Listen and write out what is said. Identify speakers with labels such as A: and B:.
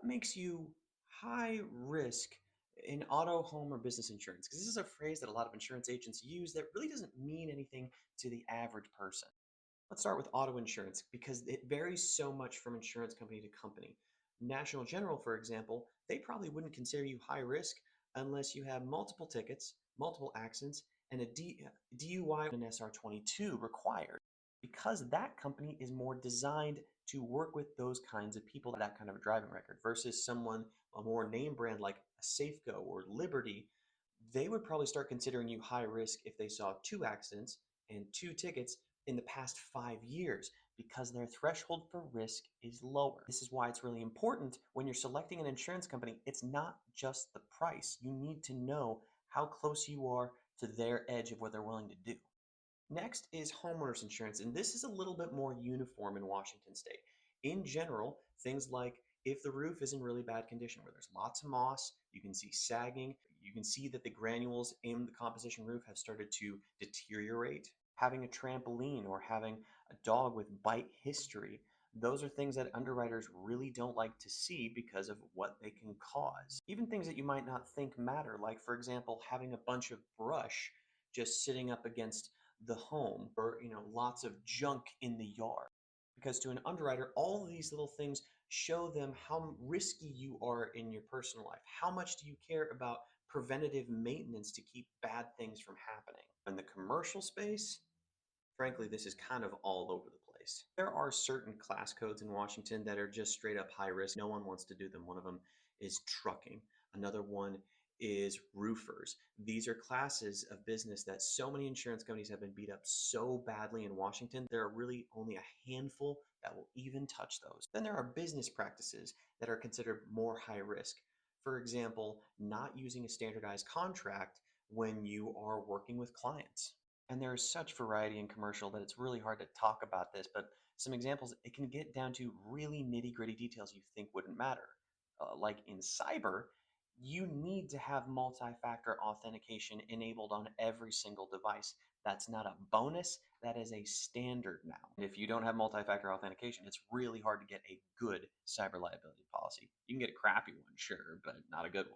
A: what makes you high risk in auto, home, or business insurance? Because this is a phrase that a lot of insurance agents use that really doesn't mean anything to the average person. Let's start with auto insurance because it varies so much from insurance company to company. National General, for example, they probably wouldn't consider you high risk unless you have multiple tickets, multiple accidents, and a DUI and an SR22 required because that company is more designed to work with those kinds of people, that kind of a driving record, versus someone, a more name brand like a Safeco or Liberty. They would probably start considering you high risk if they saw two accidents and two tickets in the past 5 years because their threshold for risk is lower. This is why it's really important when you're selecting an insurance company. It's not just the price. You need to know how close you are to their edge of what they're willing to do. Next is homeowners insurance, and this is a little bit more uniform in Washington state. In general, things like if the roof is in really bad condition, where there's lots of moss, you can see sagging, you can see that the granules in the composition roof have started to deteriorate. Having a trampoline or having a dog with bite history, those are things that underwriters really don't like to see because of what they can cause. Even things that you might not think matter, like for example, having a bunch of brush just sitting up against the home, or lots of junk in the yard, because to an underwriter all of these little things show them how risky you are in your personal life. How much do you care about preventative maintenance to keep bad things from happening? In the commercial space, frankly, this is kind of all over the place. There are certain class codes in Washington that are just straight up high risk. No one wants to do them. One of them is trucking. Another one is roofers. These are classes of business that so many insurance companies have been beat up so badly in Washington. There are really only a handful that will even touch those. Then there are business practices that are considered more high risk. For example, not using a standardized contract when you are working with clients. And there is such variety in commercial that it's really hard to talk about this, but some examples, it can get down to really nitty gritty details you think wouldn't matter. Like in cyber, you need to have multi-factor authentication enabled on every single device. That's not a bonus, that is a standard now. If you don't have multi-factor authentication, it's really hard to get a good cyber liability policy. You can get a crappy one, sure, but not a good one.